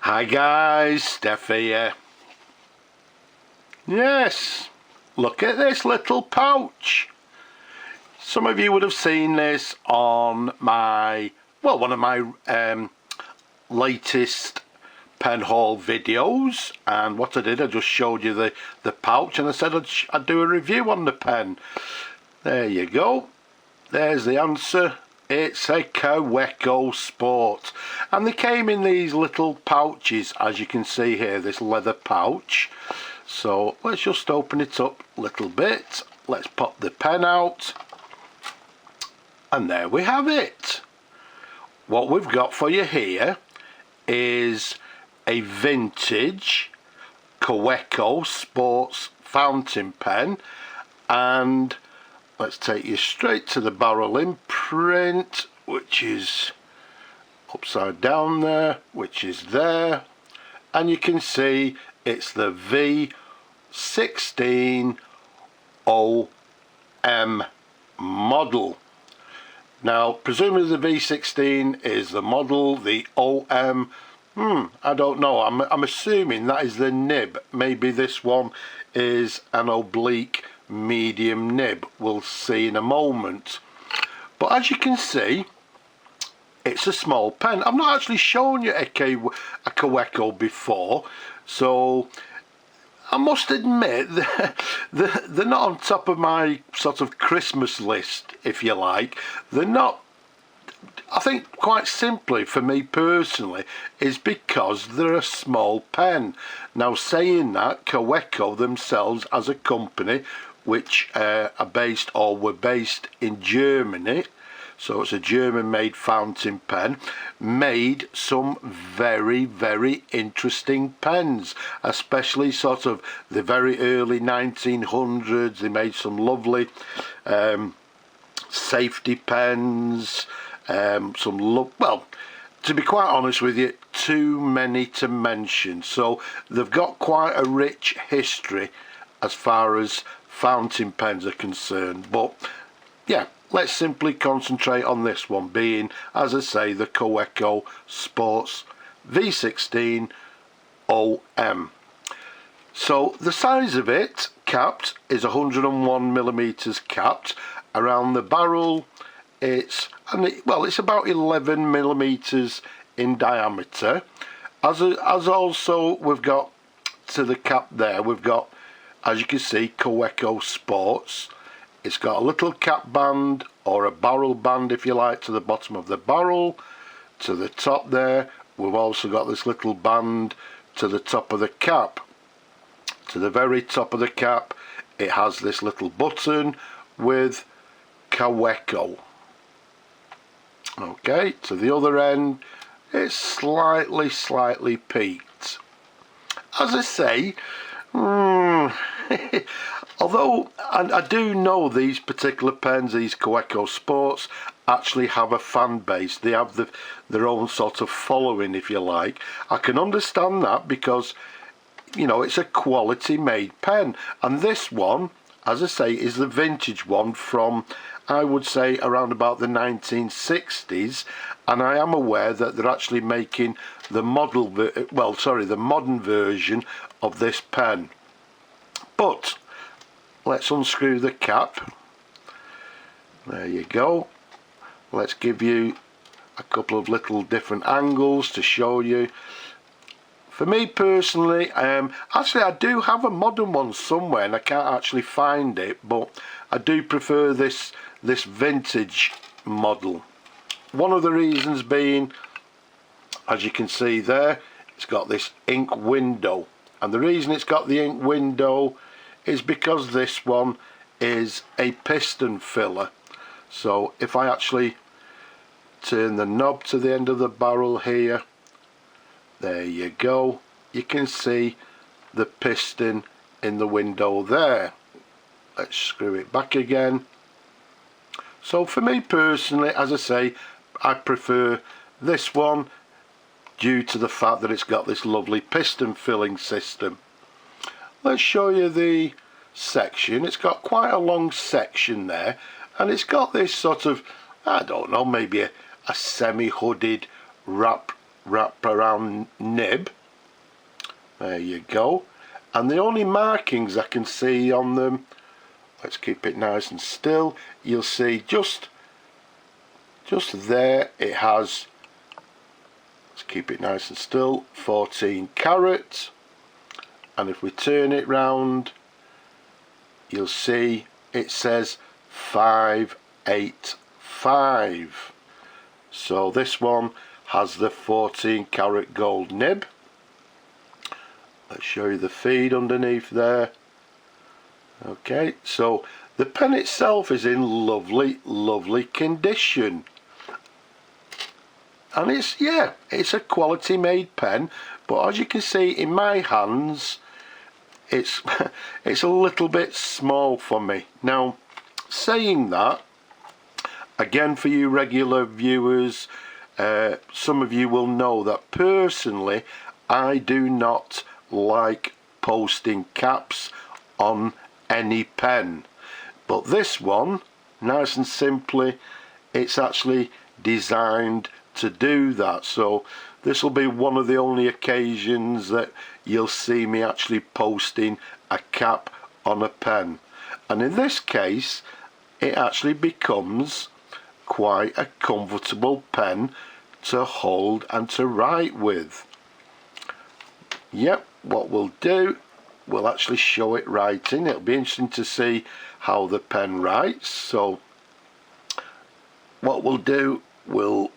Hi guys, Steph here. Yes, look at this little pouch. Some of you would have seen this on my, well, one of my latest pen haul videos, and what I did, I just showed you the pouch and I said I'd do a review on the pen. There you go, there's the answer. It's a Kaweco Sport, and they came in these little pouches, as you can see here, this leather pouch. So let's just open it up a little bit. Let's pop the pen out, and there we have it. What we've got for you here is a vintage Kaweco Sports fountain pen, and let's take you straight to the barrel imprint, which is upside down there, which is there, and you can see it's the V16 OM model. Now presumably the V16 is the model, the OM, I don't know, I'm assuming that is the nib. Maybe this one is an oblique medium nib, we'll see in a moment. But as you can see, it's a small pen. I've not actually shown you a Kaweco before, so I must admit they're not on top of my sort of Christmas list, if you like. They're not. I think quite simply for me personally is because they're a small pen. Now saying that, Kaweco themselves as a company, which are based or were based in Germany, so it's a German made fountain pen, made some very interesting pens, especially sort of the very early 1900s. They made some lovely safety pens, well, to be quite honest with you, too many to mention. So they've got quite a rich history as far as fountain pens are concerned. But yeah, let's simply concentrate on this one being, as I say, the Kaweco Sports V16 OM. So the size of it capped is 101mm capped. Around the barrel it's about 11mm in diameter. As also we've got to the cap there, we've got, as you can see, Kaweco Sports. It's got a little cap band, or a barrel band if you like, to the bottom of the barrel. To the top there, we've also got this little band to the top of the cap. To the very top of the cap, it has this little button with Kaweco. Okay, to the other end, it's slightly peaked. As I say, although I do know these particular pens, these Kaweco Sports, actually have a fan base. They have their own sort of following, if you like. I can understand that because, you know, it's a quality made pen. And this one, as I say, is the vintage one from, I would say, around about the 1960s. And I am aware that they're actually making the the modern version of this pen. But let's unscrew the cap. There you go. Let's give you a couple of little different angles to show you. For me personally, actually I do have a modern one somewhere and I can't actually find it, but I do prefer this vintage model. One of the reasons being, as you can see there, it's got this ink window, and the reason it's got the ink window is because this one is a piston filler. So if I actually turn the knob to the end of the barrel here, there you go, you can see the piston in the window there. Let's screw it back again. So for me personally, as I say, I prefer this one due to the fact that it's got this lovely piston filling system. Let's show you the section. It's got quite a long section there, and it's got this sort of, I don't know, maybe a semi-hooded wrap wrap around nib. There you go. And the only markings I can see on them, let's keep it nice and still, you'll see just there it has, let's keep it nice and still, 14 carat. And if we turn it round, you'll see it says 585. So this one has the 14 carat gold nib. Let's show you the feed underneath there. Okay, so the pen itself is in lovely condition. And it's a quality made pen, but as you can see in my hands, it's it's a little bit small for me. Now, saying that, again, for you regular viewers, some of you will know that personally I do not like posting caps on any pen, but this one, nice and simply, it's actually designed to do that. So this will be one of the only occasions that you'll see me actually posting a cap on a pen, and in this case it actually becomes quite a comfortable pen to hold and to write with. Yep, what we'll do, we'll actually show it writing. It'll be interesting to see how the pen writes. So what we'll do, we'll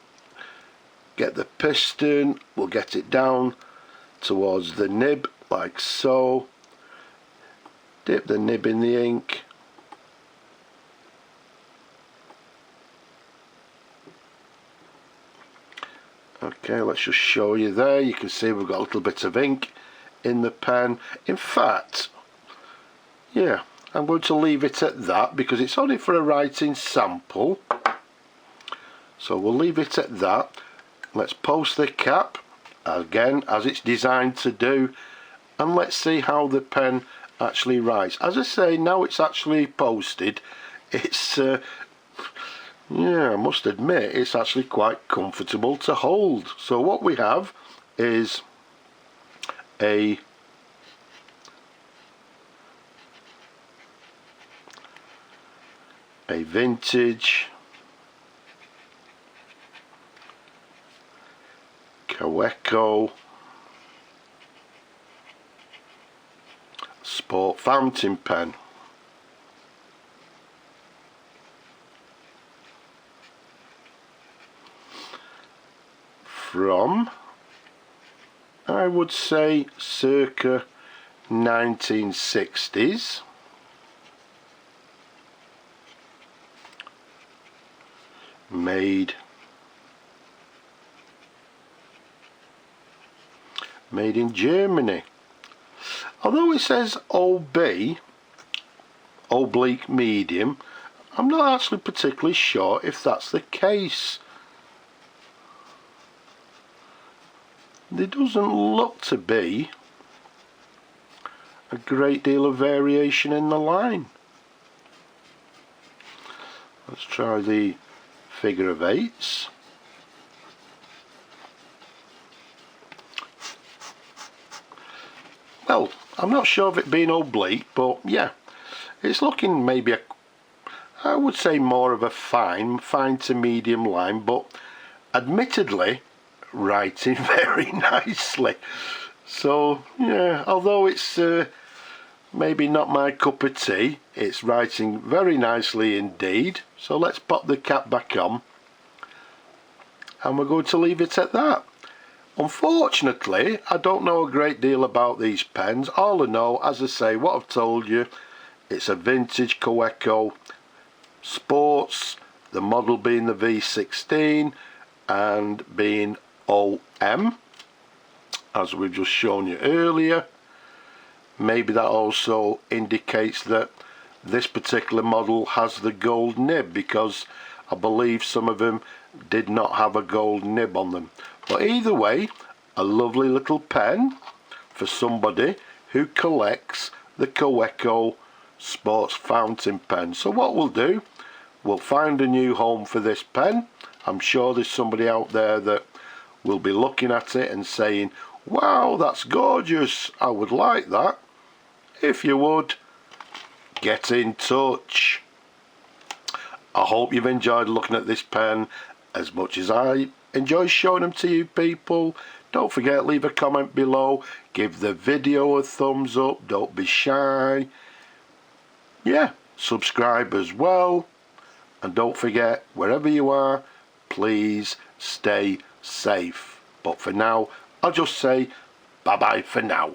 get the piston, we'll get it down towards the nib like so, dip the nib in the ink, okay, let's just show you there. You can see we've got a little bit of ink in the pen. In fact, yeah, I'm going to leave it at that because it's only for a writing sample, so we'll leave it at that. Let's post the cap again as it's designed to do, and let's see how the pen actually writes. As I say, now it's actually posted, it's yeah, I must admit it's actually quite comfortable to hold. So what we have is a vintage Kaweco Sport fountain pen. From, I would say, circa 1960s. Made in Germany. Although it says OB, oblique medium, I'm not actually particularly sure if that's the case. There doesn't look to be a great deal of variation in the line. Let's try the figure of eights. Well, I'm not sure of it being oblique, but yeah, it's looking maybe I would say more of a fine to medium line, but admittedly writing very nicely. So yeah, although it's maybe not my cup of tea, it's writing very nicely indeed. So let's pop the cap back on, and we're going to leave it at that. Unfortunately, I don't know a great deal about these pens. All I know, as I say, what I've told you, it's a vintage Kaweco Sports, the model being the V16 and being OM, as we've just shown you earlier. Maybe that also indicates that this particular model has the gold nib, because I believe some of them did not have a gold nib on them. But either way, a lovely little pen for somebody who collects the Kaweco Sports fountain pen. So what we'll do, we'll find a new home for this pen. I'm sure there's somebody out there that will be looking at it and saying, wow, that's gorgeous, I would like that. If you would, get in touch. I hope you've enjoyed looking at this pen as much as I enjoy showing them to you people. Don't forget, leave a comment below, give the video a thumbs up, don't be shy. Yeah, subscribe as well, and don't forget, wherever you are, please stay safe. But for now, I'll just say bye bye for now.